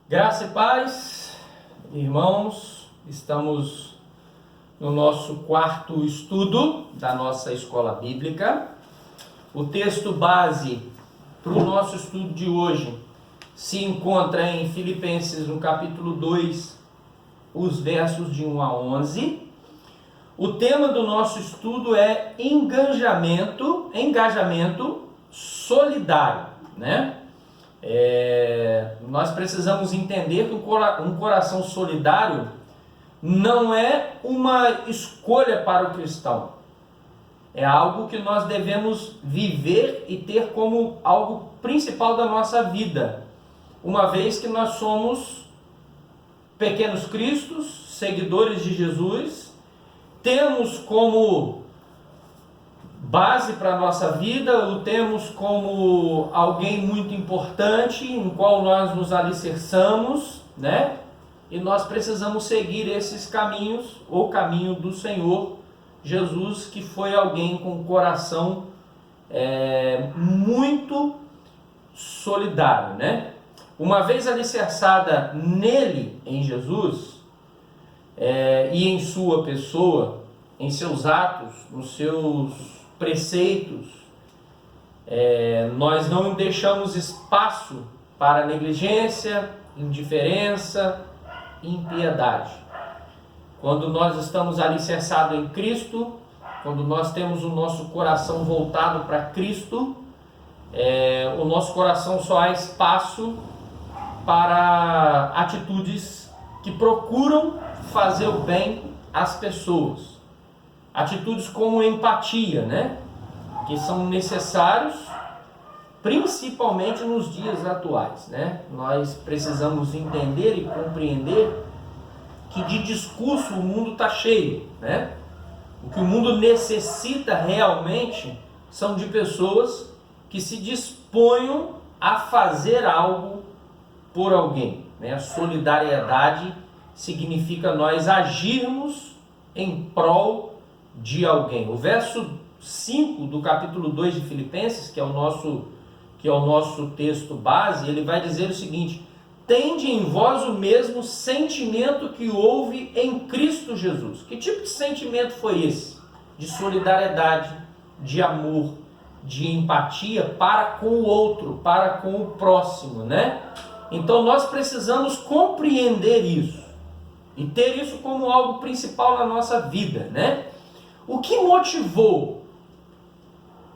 Graça e paz, irmãos, estamos no nosso quarto estudo da nossa escola bíblica. O texto base para o nosso estudo de hoje se encontra em Filipenses, no capítulo 2, os versos de 1 a 11. O tema do nosso estudo é engajamento solidário, né? Nós precisamos entender que um coração solidário não é uma escolha para o cristão. É algo que nós devemos viver e ter como algo principal da nossa vida, uma vez que nós somos pequenos cristos, seguidores de Jesus, temos como base para a nossa vida, o temos como alguém muito importante, em qual nós nos alicerçamos, né? E nós precisamos seguir esses caminhos, o caminho do Senhor Jesus, que foi alguém com um coração muito solidário, né? Uma vez alicerçada nele, em Jesus, e em sua pessoa, em seus atos, nos seus preceitos, nós não deixamos espaço para negligência, indiferença, impiedade. Quando nós estamos alicerçados em Cristo, quando nós temos o nosso coração voltado para Cristo, o nosso coração só há espaço para atitudes que procuram fazer o bem às pessoas. Atitudes como empatia, né? Que são necessários, principalmente nos dias atuais, né? Nós precisamos entender e compreender que de discurso o mundo está cheio, né? O que o mundo necessita realmente são de pessoas que se disponham a fazer algo por alguém, né? A solidariedade significa nós agirmos em prol de alguém. O verso 5 do capítulo 2 de Filipenses, que é o nosso texto base, ele vai dizer o seguinte: tende em vós o mesmo sentimento que houve em Cristo Jesus. Que tipo de sentimento foi esse? De solidariedade, de amor, de empatia para com o outro, para com o próximo, né? Então nós precisamos compreender isso e ter isso como algo principal na nossa vida, né? O que motivou?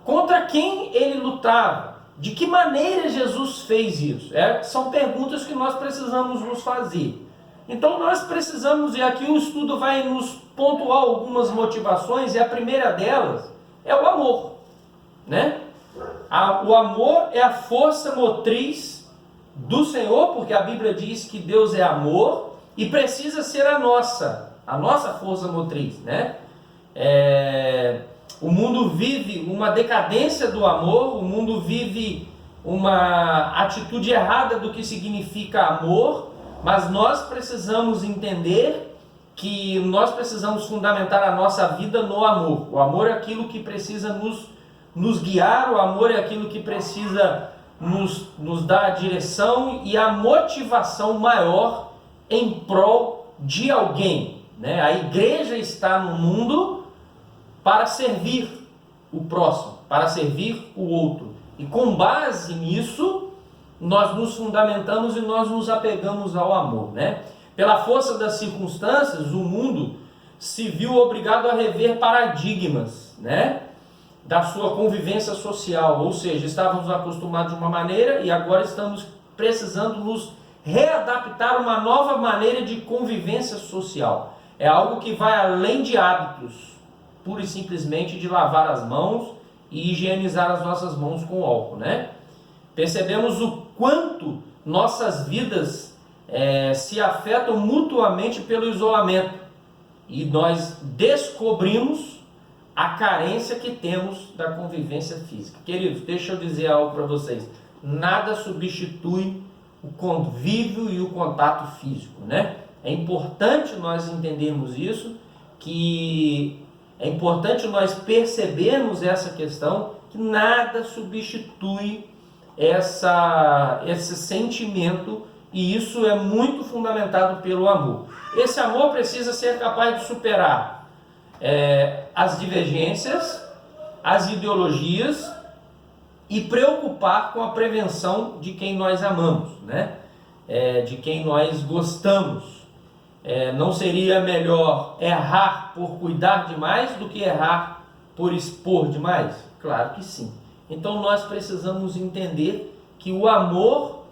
Contra quem ele lutava? De que maneira Jesus fez isso? São perguntas que nós precisamos nos fazer. Então nós precisamos, e aqui o estudo vai nos pontuar algumas motivações, e a primeira delas é o amor, né? O amor é a força motriz do Senhor, porque a Bíblia diz que Deus é amor, e precisa ser a nossa força motriz, né? O mundo vive uma decadência do amor, o mundo vive uma atitude errada do que significa amor, mas nós precisamos entender que nós precisamos fundamentar a nossa vida no amor. O amor é aquilo que precisa nos guiar, o amor é aquilo que precisa nos dar a direção e a motivação maior em prol de alguém, né? A igreja está no mundo para servir o próximo, para servir o outro. E com base nisso, nós nos fundamentamos e nós nos apegamos ao amor, né? Pela força das circunstâncias, o mundo se viu obrigado a rever paradigmas, né? Da sua convivência social, ou seja, estávamos acostumados de uma maneira e agora estamos precisando nos readaptar a uma nova maneira de convivência social. É algo que vai além de hábitos, pura e simplesmente de lavar as mãos e higienizar as nossas mãos com álcool, né? Percebemos o quanto nossas vidas se afetam mutuamente pelo isolamento, e nós descobrimos a carência que temos da convivência física. Queridos, deixa eu dizer algo para vocês: nada substitui o convívio e o contato físico, né? É importante nós entendermos isso, que é importante nós percebermos essa questão, que nada substitui esse sentimento e isso é muito fundamentado pelo amor. Esse amor precisa ser capaz de superar as divergências, as ideologias e preocupar com a prevenção de quem nós amamos, né? De quem nós gostamos. Não seria melhor errar por cuidar demais do que errar por expor demais? Claro que sim. Então nós precisamos entender que o amor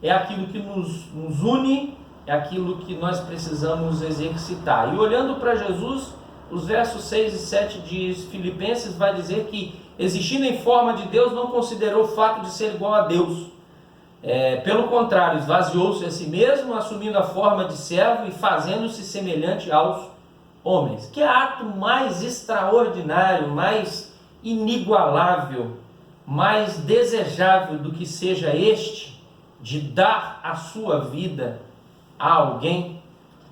é aquilo que nos une, é aquilo que nós precisamos exercitar. E olhando para Jesus, os versos 6 e 7 de Filipenses vai dizer que, existindo em forma de Deus, não considerou o fato de ser igual a Deus. Pelo contrário, esvaziou-se a si mesmo, assumindo a forma de servo e fazendo-se semelhante aos homens. Que ato mais extraordinário, mais inigualável, mais desejável do que seja este, de dar a sua vida a alguém,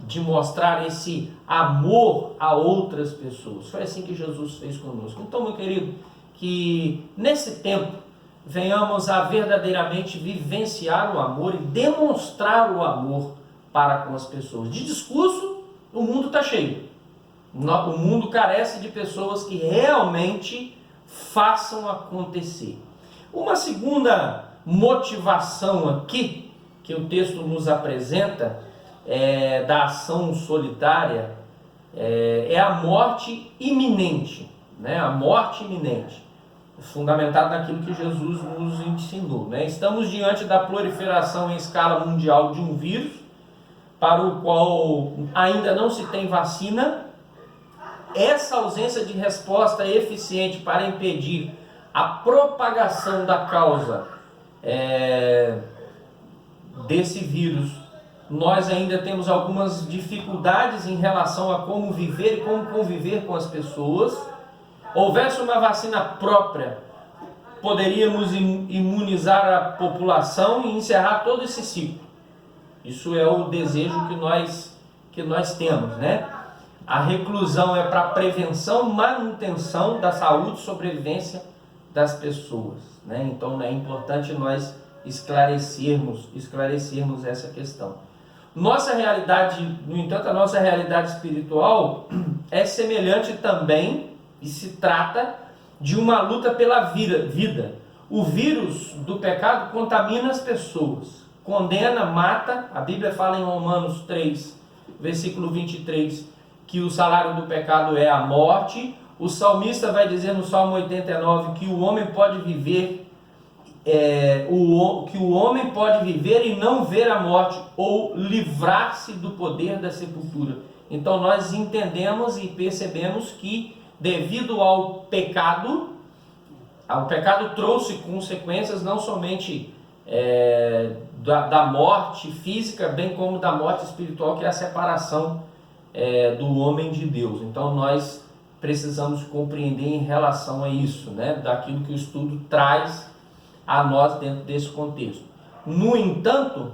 de mostrar esse amor a outras pessoas. Foi assim que Jesus fez conosco. Então, meu querido, que nesse tempo venhamos a verdadeiramente vivenciar o amor e demonstrar o amor para com as pessoas. De discurso, o mundo está cheio. O mundo carece de pessoas que realmente façam acontecer. Uma segunda motivação aqui, que o texto nos apresenta, da ação solitária, é a morte iminente, né? A morte iminente, fundamentado naquilo que Jesus nos ensinou, né? Estamos diante da proliferação em escala mundial de um vírus, para o qual ainda não se tem vacina. Essa ausência de resposta eficiente para impedir a propagação da causa desse vírus, nós ainda temos algumas dificuldades em relação a como viver e como conviver com as pessoas. Houvesse uma vacina própria, poderíamos imunizar a população e encerrar todo esse ciclo. Isso é o desejo que nós temos, né? A reclusão é para prevenção, manutenção da saúde e sobrevivência das pessoas, né? Então é importante nós esclarecermos essa questão. Nossa realidade, no entanto, a nossa realidade espiritual é semelhante também, e se trata de uma luta pela vida. O vírus do pecado contamina as pessoas, condena, mata. A Bíblia fala em Romanos 3, versículo 23, que o salário do pecado é a morte. O salmista vai dizer no Salmo 89 que o homem pode viver que o homem pode viver e não ver a morte, ou livrar-se do poder da sepultura. Então nós entendemos e percebemos que, devido ao pecado trouxe consequências não somente da morte física, bem como da morte espiritual, que é a separação do homem de Deus. Então nós precisamos compreender em relação a isso, né? Daquilo que o estudo traz a nós dentro desse contexto. No entanto,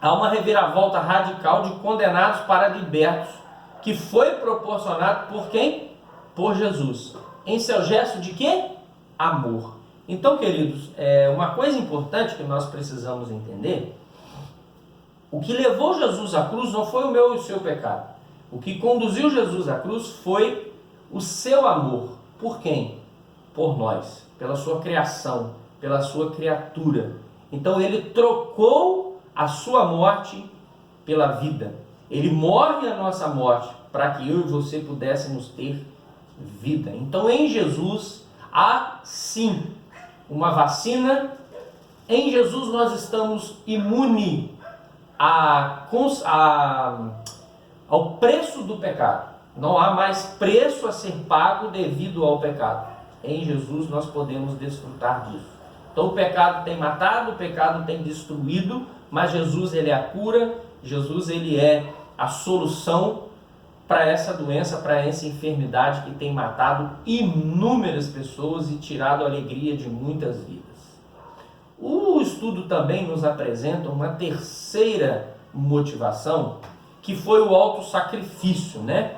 há uma reviravolta radical de condenados para libertos, que foi proporcionado por quem? Por Jesus. Em seu gesto de quê? Amor. Então, queridos, uma coisa importante que nós precisamos entender: o que levou Jesus à cruz não foi o meu e o seu pecado. O que conduziu Jesus à cruz foi o seu amor. Por quem? Por nós, pela sua criação, pela sua criatura. Então ele trocou a sua morte pela vida. Ele morre a nossa morte para que eu e você pudéssemos ter vida. Então em Jesus há sim uma vacina. Em Jesus nós estamos imunes ao preço do pecado. Não há mais preço a ser pago devido ao pecado. Em Jesus nós podemos desfrutar disso. Então o pecado tem matado, o pecado tem destruído, mas Jesus ele é a cura, Jesus ele é a solução para essa doença, para essa enfermidade que tem matado inúmeras pessoas e tirado a alegria de muitas vidas. O estudo também nos apresenta uma terceira motivação, que foi o autossacrifício, né?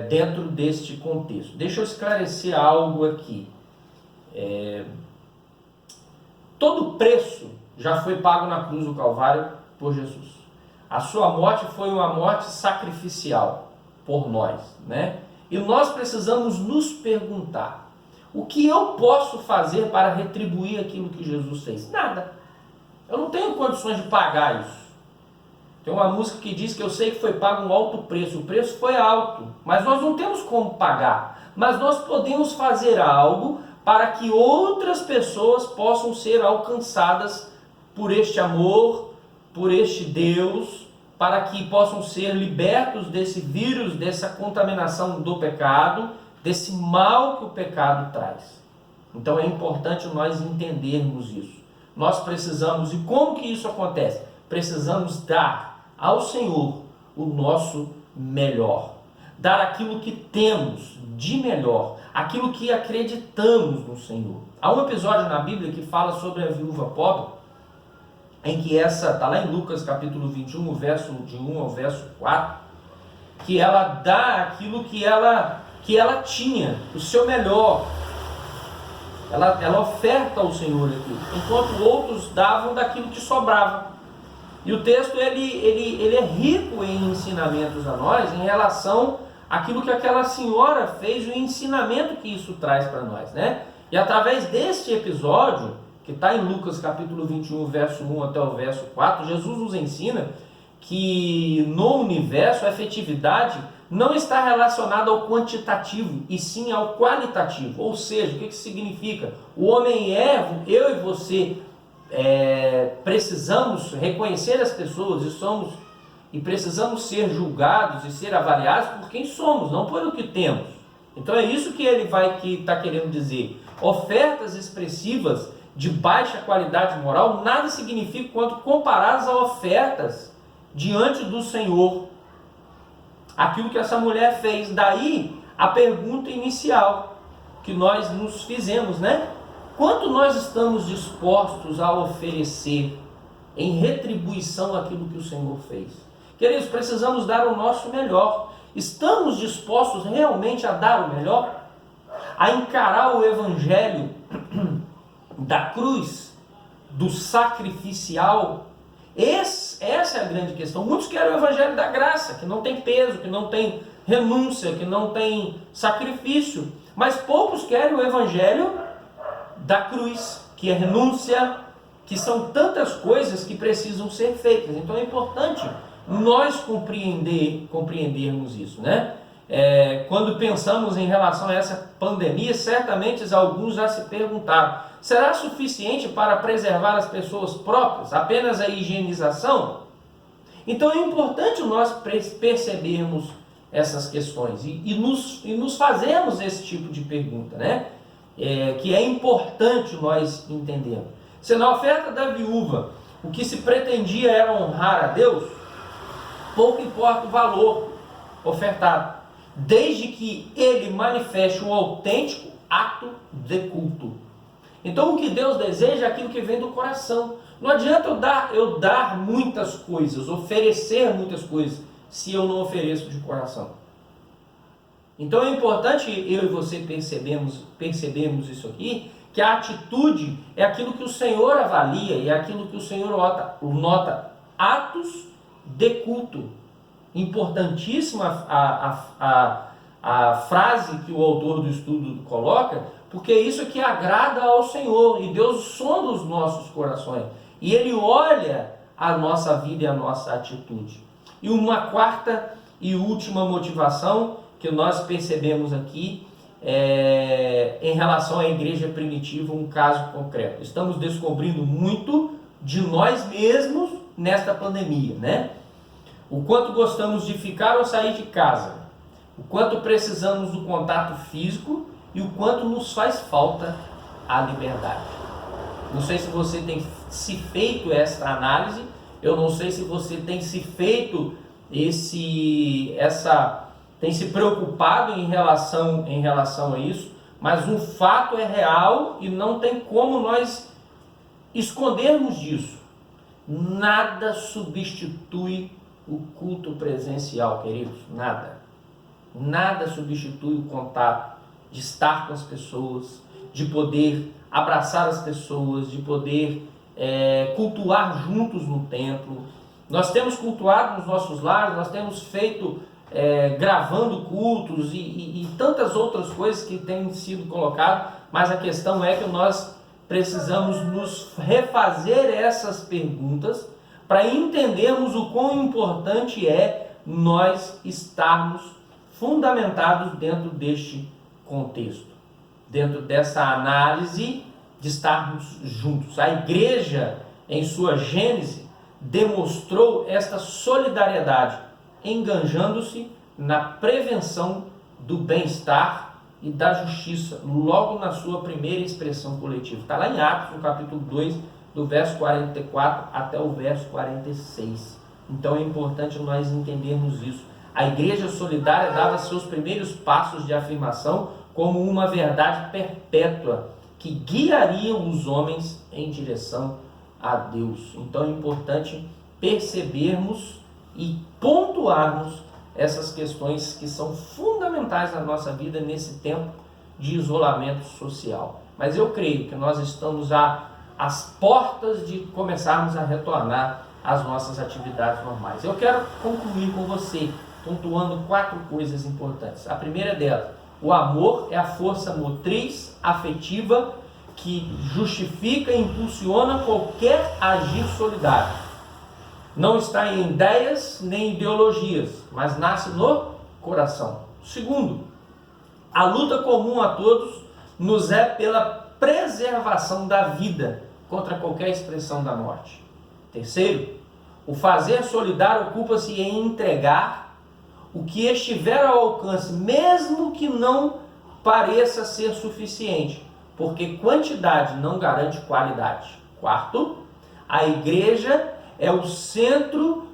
Dentro deste contexto. Deixa eu esclarecer algo aqui. Todo preço já foi pago na cruz do Calvário por Jesus. A sua morte foi uma morte sacrificial por nós, né? E nós precisamos nos perguntar: o que eu posso fazer para retribuir aquilo que Jesus fez? Nada. Eu não tenho condições de pagar isso. Tem uma música que diz que eu sei que foi pago um alto preço. O preço foi alto, mas nós não temos como pagar. Mas nós podemos fazer algo para que outras pessoas possam ser alcançadas por este amor, por este Deus, para que possam ser libertos desse vírus, dessa contaminação do pecado, desse mal que o pecado traz. Então é importante nós entendermos isso. Nós precisamos, e como que isso acontece? Precisamos dar ao Senhor o nosso melhor. Dar aquilo que temos de melhor, aquilo que acreditamos no Senhor. Há um episódio na Bíblia que fala sobre a viúva pobre, em que está lá em Lucas capítulo 21, verso de 1 ao verso 4, que ela dá aquilo que ela tinha, o seu melhor. Ela oferta ao Senhor aquilo, enquanto outros davam daquilo que sobrava. E o texto ele é rico em ensinamentos a nós em relação àquilo que aquela senhora fez, o ensinamento que isso traz para nós, né? E através deste episódio, que está em Lucas capítulo 21, verso 1 até o verso 4, Jesus nos ensina que no universo a efetividade não está relacionada ao quantitativo, e sim ao qualitativo. Ou seja, o que isso significa? O homem é, eu e você, precisamos reconhecer as pessoas e precisamos ser julgados e ser avaliados por quem somos, não por o que temos. Então é isso que ele está querendo dizer. Ofertas expressivas de baixa qualidade moral nada significa quanto comparadas a ofertas diante do Senhor. Aquilo que essa mulher fez. Daí a pergunta inicial que nós nos fizemos, né? Quanto nós estamos dispostos a oferecer em retribuição àquilo que o Senhor fez? Queridos, precisamos dar o nosso melhor. Estamos dispostos realmente a dar o melhor? A encarar o evangelho da cruz, do sacrificial? Essa é a grande questão. Muitos querem o evangelho da graça, que não tem peso, que não tem renúncia, que não tem sacrifício. Mas poucos querem o evangelho da cruz, que é renúncia, que são tantas coisas que precisam ser feitas. Então é importante nós compreendermos isso, né? Quando pensamos em relação a essa pandemia, certamente alguns já se perguntaram: será suficiente para preservar as pessoas próprias? Apenas a higienização? Então é importante nós percebermos essas questões e nos fazermos esse tipo de pergunta, né? Que é importante nós entendermos. Se na oferta da viúva o que se pretendia era honrar a Deus, pouco importa o valor ofertado, desde que ele manifeste um autêntico ato de culto. Então o que Deus deseja é aquilo que vem do coração. Não adianta eu dar muitas coisas, oferecer muitas coisas, se eu não ofereço de coração. Então é importante eu e você percebemos isso aqui, que a atitude é aquilo que o Senhor avalia e é aquilo que o Senhor nota. Atos de culto. Importantíssima a frase que o autor do estudo coloca, porque isso é que agrada ao Senhor, e Deus sonda os nossos corações, e Ele olha a nossa vida e a nossa atitude. E uma quarta e última motivação que nós percebemos aqui em relação à igreja primitiva, um caso concreto. Estamos descobrindo muito de nós mesmos nesta pandemia, né? O quanto gostamos de ficar ou sair de casa, o quanto precisamos do contato físico e o quanto nos faz falta a liberdade. Não sei se você tem se feito essa análise, eu não sei se você tem se feito tem se preocupado em relação a isso, mas um fato é real e não tem como nós escondermos disso. Nada substitui o culto presencial, queridos, nada. Nada substitui o contato, de estar com as pessoas, de poder abraçar as pessoas, de poder cultuar juntos no templo. Nós temos cultuado nos nossos lares, nós temos feito gravando cultos e tantas outras coisas que têm sido colocadas, mas a questão é que nós precisamos nos refazer essas perguntas para entendermos o quão importante é nós estarmos fundamentados dentro deste contexto, dentro dessa análise de estarmos juntos. A igreja, em sua gênese, demonstrou esta solidariedade, enganjando-se na prevenção do bem-estar e da justiça, logo na sua primeira expressão coletiva. Está lá em Atos, no capítulo 2, do verso 44 até o verso 46. Então é importante nós entendermos isso. A igreja solidária dava seus primeiros passos de afirmação como uma verdade perpétua que guiariam os homens em direção a Deus. Então é importante percebermos e pontuarmos essas questões que são fundamentais na nossa vida nesse tempo de isolamento social. Mas eu creio que nós estamos às portas de começarmos a retornar às nossas atividades normais. Eu quero concluir com você, pontuando 4 coisas importantes. A primeira delas: o amor é a força motriz afetiva que justifica e impulsiona qualquer agir solidário. Não está em ideias nem ideologias, mas nasce no coração. Segundo, a luta comum a todos nos é pela preservação da vida contra qualquer expressão da morte. Terceiro, o fazer solidário ocupa-se em entregar o que estiver ao alcance, mesmo que não pareça ser suficiente, porque quantidade não garante qualidade. Quarto, a igreja é o centro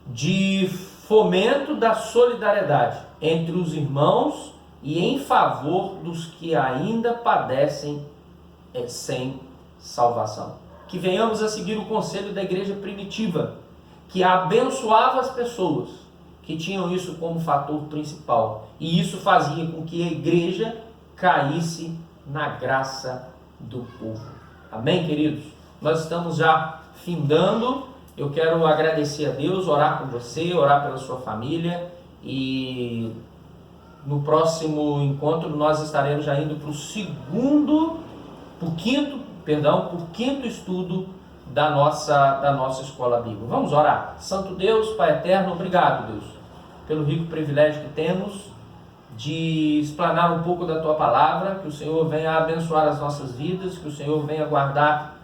de fomento da solidariedade entre os irmãos e em favor dos que ainda padecem sem salvação. Que venhamos a seguir o conselho da igreja primitiva, que abençoava as pessoas, que tinham isso como fator principal. E isso fazia com que a igreja caísse na graça do povo. Amém, queridos? Nós estamos já findando. Eu quero agradecer a Deus, orar com você, orar pela sua família, e no próximo encontro nós estaremos já indo para o quinto estudo da nossa escola bíblica. Vamos orar. Santo Deus, Pai eterno, obrigado, Deus, pelo rico privilégio que temos de explanar um pouco da Tua palavra. Que o Senhor venha abençoar as nossas vidas, que o Senhor venha guardar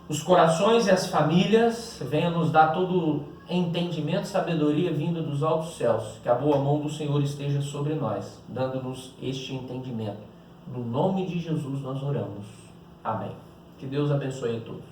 os corações e as famílias, venha nos dar todo entendimento e sabedoria vindo dos altos céus. Que a boa mão do Senhor esteja sobre nós, dando-nos este entendimento. No nome de Jesus nós oramos. Amém. Que Deus abençoe a todos.